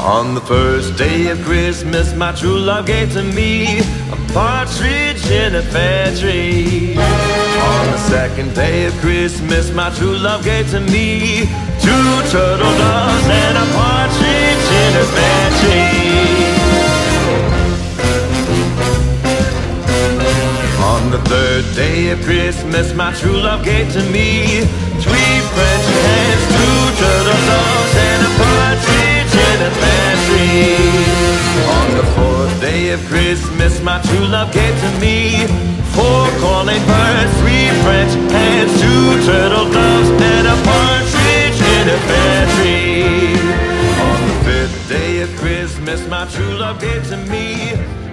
On the first day of Christmas, my true love gave to me a partridge in a pear tree. On the second day of Christmas, my true love gave to me two turtle doves and a partridge in a pear tree. On the third day of Christmas, my true love gave to me three French hens, two turtle doves, and a partridge in a pear tree. On the fourth day of Christmas, my true love gave to me four calling birds, three French hens, two turtle doves, and a partridge in a pear tree. On the fifth day of Christmas, my true love gave to me